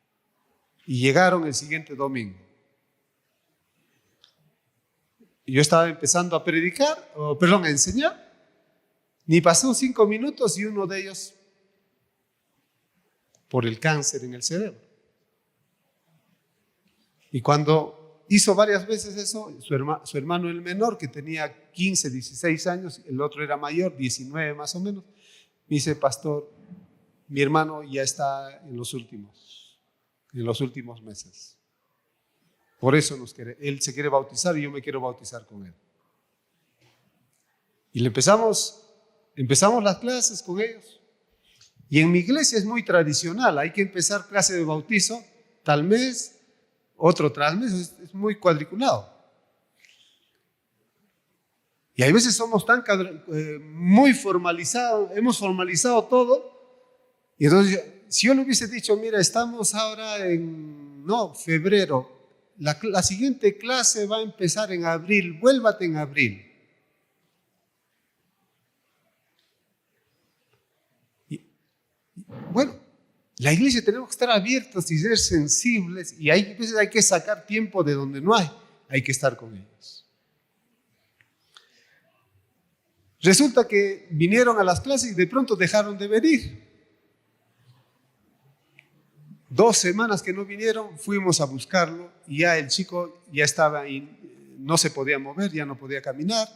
Y llegaron el siguiente domingo. Y yo estaba empezando a a enseñar. Ni pasó 5 minutos y uno de ellos, por el cáncer en el cerebro. Y cuando hizo varias veces eso. Su hermano el menor, que tenía 15, 16 años, el otro era mayor, 19 más o menos, me dice: pastor, mi hermano ya está en los últimos meses. Por eso él se quiere bautizar y yo me quiero bautizar con él. Y empezamos las clases con ellos. Y en mi iglesia es muy tradicional, hay que empezar clase de bautizo tal mes, otro tras mes, es muy cuadriculado. Y hay veces somos muy formalizados, hemos formalizado todo. Y entonces, si yo le hubiese dicho: mira, estamos ahora en febrero, la siguiente clase va a empezar en abril, vuélvate en abril. Bueno, la iglesia tenemos que estar abiertos y ser sensibles, y hay veces hay que sacar tiempo de donde no hay que estar con ellos. Resulta que vinieron a las clases y de pronto dejaron de venir. 2 semanas que no vinieron, fuimos a buscarlo y ya el chico ya estaba ahí, no se podía mover, ya no podía caminar,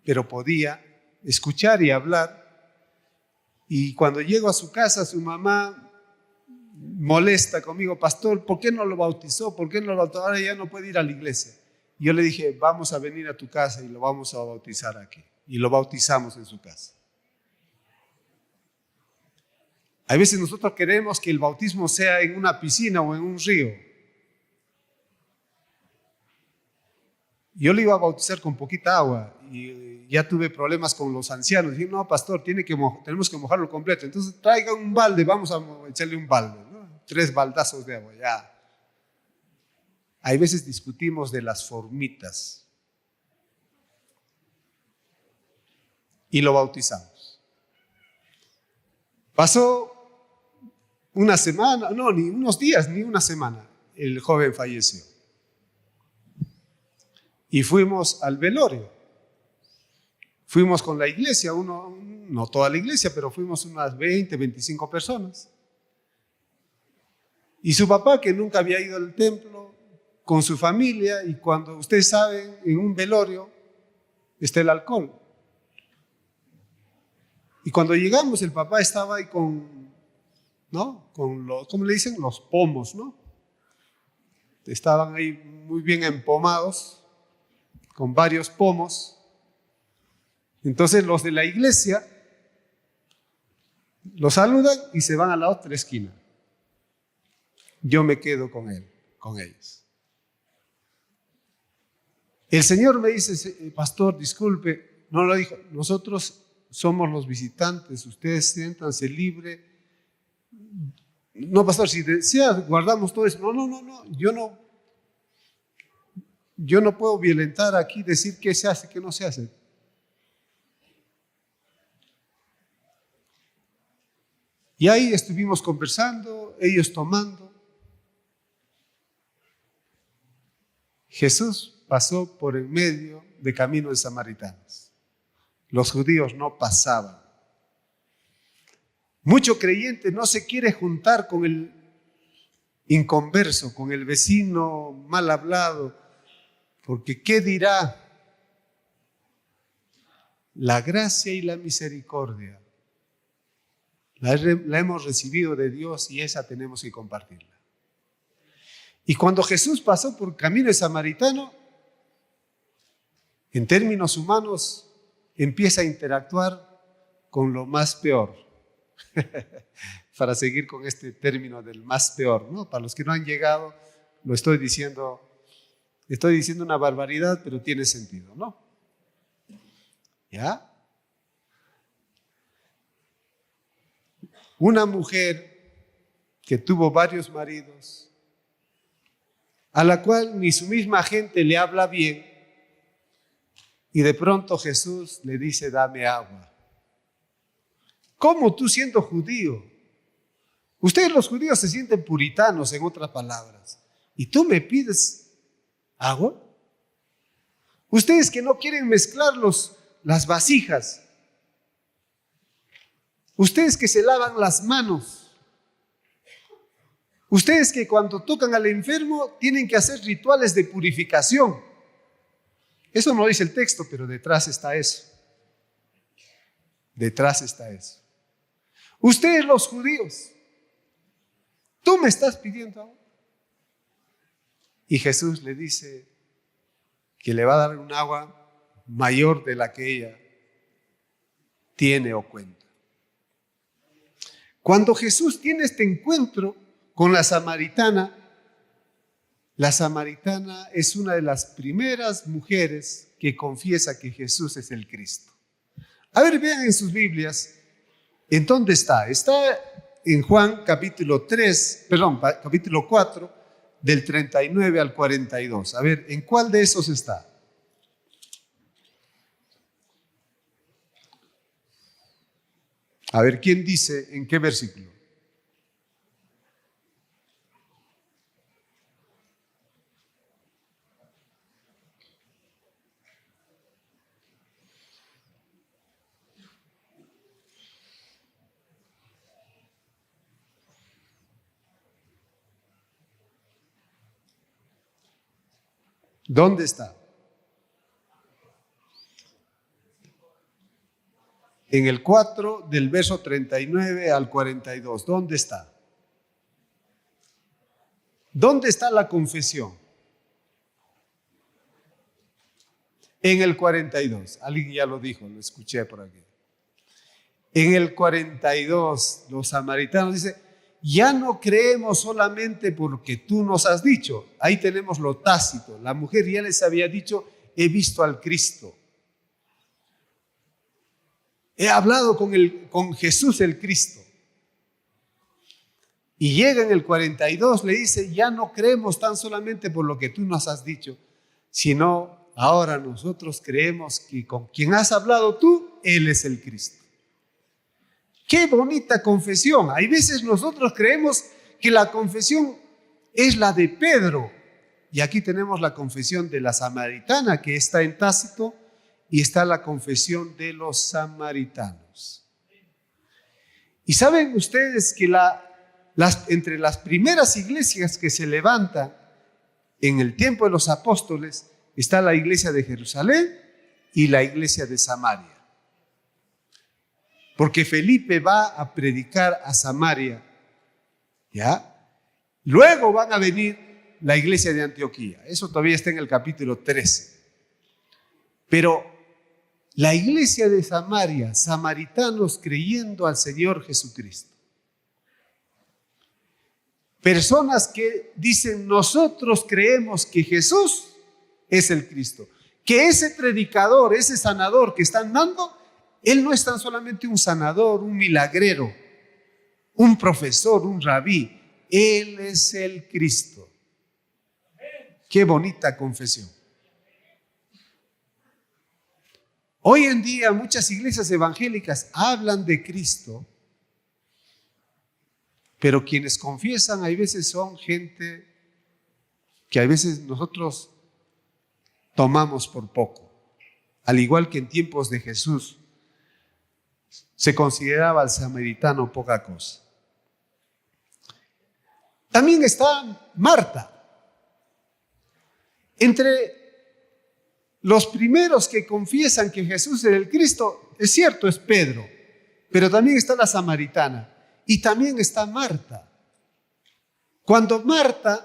pero podía escuchar y hablar. Y cuando llego a su casa, su mamá molesta conmigo: pastor, ¿por qué no lo bautizó? ¿Por qué no lo bautizó? Ahora ya no puede ir a la iglesia. Y yo le dije: vamos a venir a tu casa y lo vamos a bautizar aquí. Y lo bautizamos en su casa. Hay veces nosotros queremos que el bautismo sea en una piscina o en un río. Yo le iba a bautizar con poquita agua y ya tuve problemas con los ancianos. Dije: no, pastor, tenemos que mojarlo completo. Entonces traiga un balde, vamos a echarle un balde, ¿no? 3 baldazos de agua, ya. Hay veces discutimos de las formitas y lo bautizamos. Pasó una semana, no, ni unos días, ni una semana, el joven falleció. Y fuimos al velorio. Fuimos con la iglesia, no toda la iglesia, pero fuimos unas 20, 25 personas. Y su papá, que nunca había ido al templo, con su familia, y cuando ustedes saben, en un velorio está el alcohol. Y cuando llegamos, el papá estaba ahí con ¿cómo le dicen? Los pomos, ¿no? Estaban ahí muy bien empomados, con varios pomos. Entonces los de la iglesia lo saludan y se van a la otra esquina. Yo me quedo con ellos. El Señor me dice: pastor, disculpe, no lo dijo, nosotros somos los visitantes, ustedes siéntanse libre. No, pastor, si desea, guardamos todo eso. No, yo no puedo violentar aquí, decir qué se hace, qué no se hace. Y ahí estuvimos conversando, ellos tomando. Jesús pasó por el medio de camino de samaritanos. Los judíos no pasaban. Mucho creyente no se quiere juntar con el inconverso, con el vecino mal hablado, porque ¿qué dirá? La gracia y la misericordia la hemos recibido de Dios y esa tenemos que compartirla. Y cuando Jesús pasó por camino de samaritano, en términos humanos, empieza a interactuar con lo más peor. Para seguir con este término del más peor, ¿no? Para los que no han llegado, lo estoy diciendo una barbaridad, pero tiene sentido, ¿no? ¿Ya? Una mujer que tuvo varios maridos, a la cual ni su misma gente le habla bien, y de pronto Jesús le dice: dame agua. ¿Cómo tú, siendo judío? Ustedes los judíos se sienten puritanos, en otras palabras, y tú me pides agua. Ustedes que no quieren mezclar las vasijas, ustedes que se lavan las manos, Ustedes que cuando tocan al enfermo tienen que hacer rituales de purificación. Eso no dice el texto, pero detrás está eso. Detrás está eso. Ustedes los judíos, tú me estás pidiendo agua. Y Jesús le dice que le va a dar un agua mayor de la que ella tiene o cuenta. Cuando Jesús tiene este encuentro con la samaritana es una de las primeras mujeres que confiesa que Jesús es el Cristo. A ver, vean en sus Biblias, ¿en dónde está? Está en Juan capítulo 4, del 39 al 42. A ver, ¿en cuál de esos está? A ver, ¿quién dice en qué versículo? ¿Dónde está? En el 4 del verso 39 al 42. ¿Dónde está? ¿Dónde está la confesión? En el 42. Alguien ya lo dijo, lo escuché por aquí. En el 42, los samaritanos dicen, ya no creemos solamente porque tú nos has dicho. Ahí tenemos lo tácito. La mujer ya les había dicho, he visto al Cristo. He hablado con Jesús el Cristo. Y llega en el 42, le dice, ya no creemos tan solamente por lo que tú nos has dicho, sino ahora nosotros creemos que con quien has hablado tú, Él es el Cristo. ¡Qué bonita confesión! Hay veces nosotros creemos que la confesión es la de Pedro. Y aquí tenemos la confesión de la samaritana que está en Tácito y está la confesión de los samaritanos. Y saben ustedes que entre las primeras iglesias que se levantan en el tiempo de los apóstoles está la iglesia de Jerusalén y la iglesia de Samaria. Porque Felipe va a predicar a Samaria, ¿ya? Luego van a venir la iglesia de Antioquía. Eso todavía está en el capítulo 13. Pero la iglesia de Samaria, samaritanos creyendo al Señor Jesucristo. Personas que dicen, nosotros creemos que Jesús es el Cristo. Que ese predicador, ese sanador que están dando, Él no es tan solamente un sanador, un milagrero, un profesor, un rabí. Él es el Cristo. Qué bonita confesión. Hoy en día muchas iglesias evangélicas hablan de Cristo, pero quienes confiesan hay veces son gente que a veces nosotros tomamos por poco. Al igual que en tiempos de Jesús se consideraba al samaritano poca cosa. También está Marta. Entre los primeros que confiesan que Jesús es el Cristo, es cierto, es Pedro, pero también está la samaritana y también está Marta. Cuando Marta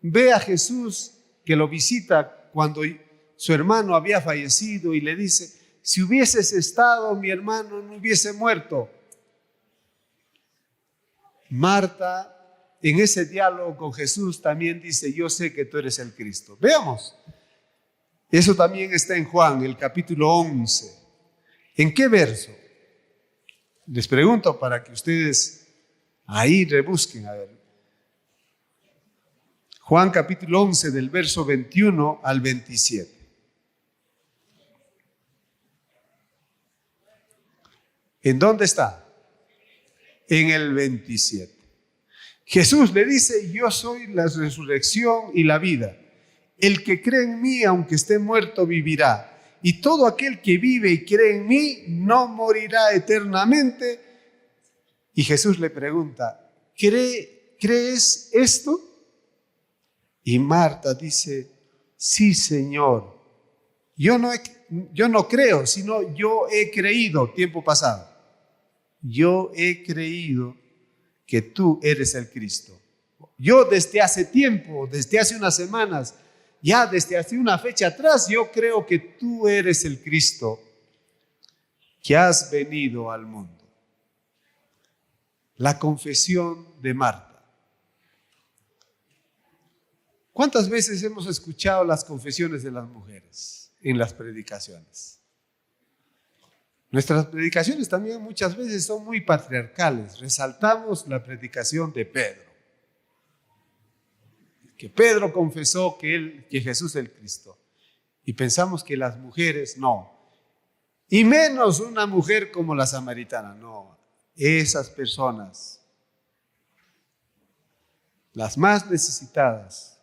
ve a Jesús que lo visita cuando su hermano había fallecido y le dice, si hubieses estado, mi hermano no hubiese muerto. Marta, en ese diálogo con Jesús, también dice, yo sé que tú eres el Cristo. Veamos. Eso también está en Juan, el capítulo 11. ¿En qué verso? Les pregunto para que ustedes ahí rebusquen. A ver. Juan capítulo 11, del verso 21 al 27. ¿En dónde está? En el 27. Jesús le dice, yo soy la resurrección y la vida. El que cree en mí, aunque esté muerto, vivirá. Y todo aquel que vive y cree en mí, no morirá eternamente. Y Jesús le pregunta, ¿crees esto? Y Marta dice, sí, Señor. Yo no creo, sino yo he creído, tiempo pasado. Yo he creído que tú eres el Cristo. Yo desde hace tiempo, desde hace unas semanas, ya desde hace una fecha atrás, yo creo que tú eres el Cristo que has venido al mundo. La confesión de Marta. ¿Cuántas veces hemos escuchado las confesiones de las mujeres en las predicaciones? Nuestras predicaciones también muchas veces son muy patriarcales. Resaltamos la predicación de Pedro. Que Pedro confesó que Jesús es el Cristo. Y pensamos que las mujeres no. Y menos una mujer como la samaritana. No, esas personas, las más necesitadas,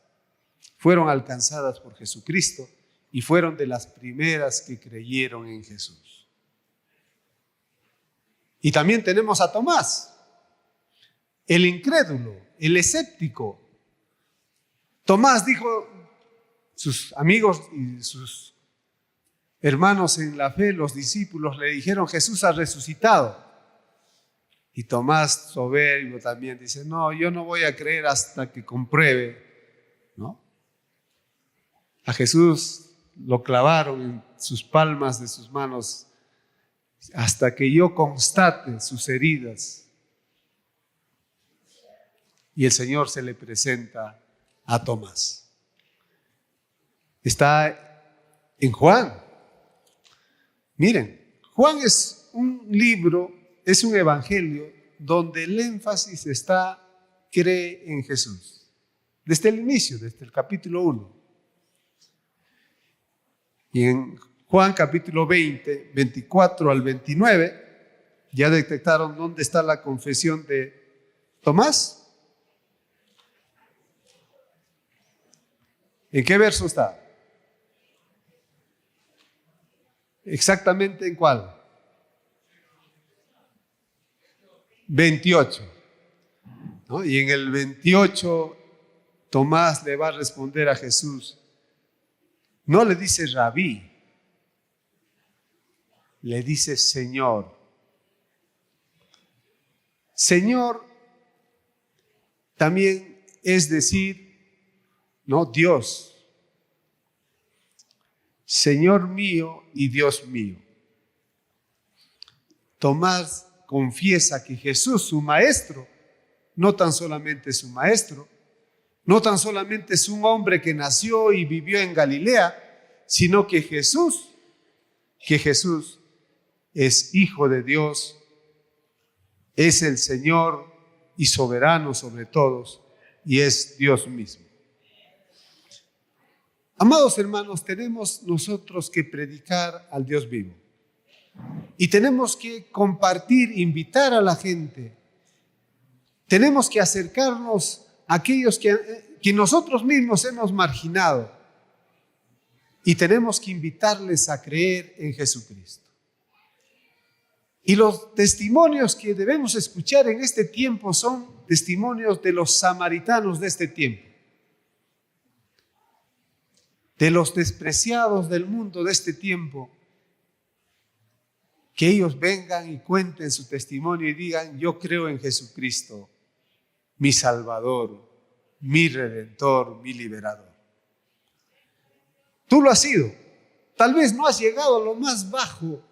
fueron alcanzadas por Jesucristo y fueron de las primeras que creyeron en Jesús. Y también tenemos a Tomás, el incrédulo, el escéptico. Tomás dijo, sus amigos y sus hermanos en la fe, los discípulos, le dijeron, Jesús ha resucitado. Y Tomás, soberbio, también dice, no, yo no voy a creer hasta que compruebe, ¿no? A Jesús lo clavaron en sus palmas de sus manos hasta que yo constate sus heridas. Y el Señor se le presenta a Tomás. Está en Juan. Miren, Juan es un libro, es un evangelio donde el énfasis está, cree en Jesús. Desde el inicio, desde el capítulo 1. Y en Juan capítulo 20, 24 al 29, ¿ya detectaron dónde está la confesión de Tomás? ¿En qué verso está? ¿Exactamente en cuál? 28. ¿No? Y en el 28, Tomás le va a responder a Jesús. No le dice Rabí, le dice Señor. Señor también es decir, no, Dios. Señor mío y Dios mío. Tomás confiesa que Jesús, su maestro, no tan solamente es su maestro, no tan solamente es un hombre que nació y vivió en Galilea, sino que Jesús es Hijo de Dios, es el Señor y soberano sobre todos, y es Dios mismo. Amados hermanos, tenemos nosotros que predicar al Dios vivo. Y tenemos que compartir, invitar a la gente. Tenemos que acercarnos a aquellos que nosotros mismos hemos marginado. Y tenemos que invitarles a creer en Jesucristo. Y los testimonios que debemos escuchar en este tiempo son testimonios de los samaritanos de este tiempo. De los despreciados del mundo de este tiempo. Que ellos vengan y cuenten su testimonio y digan, yo creo en Jesucristo, mi Salvador, mi Redentor, mi Liberador. Tú lo has sido. Tal vez no has llegado a lo más bajo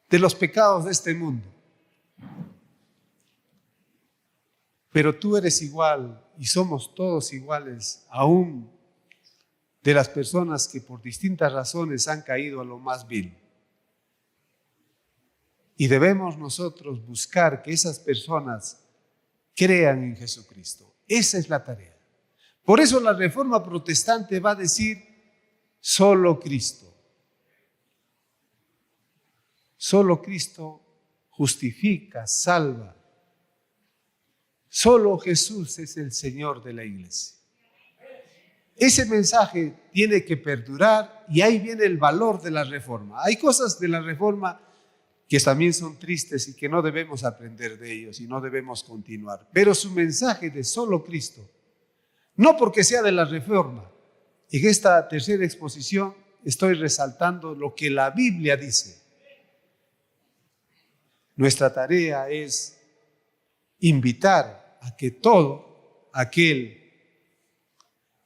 de los pecados de este mundo. Pero tú eres igual y somos todos iguales, aún de las personas que por distintas razones han caído a lo más vil. Y debemos nosotros buscar que esas personas crean en Jesucristo. Esa es la tarea. Por eso la Reforma Protestante va a decir solo Cristo. Solo Cristo justifica, salva. Solo Jesús es el Señor de la iglesia. Ese mensaje tiene que perdurar y ahí viene el valor de la Reforma. Hay cosas de la Reforma que también son tristes y que no debemos aprender de ellos y no debemos continuar. Pero su mensaje de solo Cristo, no porque sea de la Reforma. En esta tercera exposición estoy resaltando lo que la Biblia dice. Nuestra tarea es invitar a que todo aquel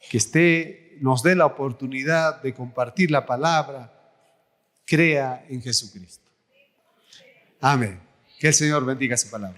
que nos dé la oportunidad de compartir la palabra, crea en Jesucristo. Amén. Que el Señor bendiga su palabra.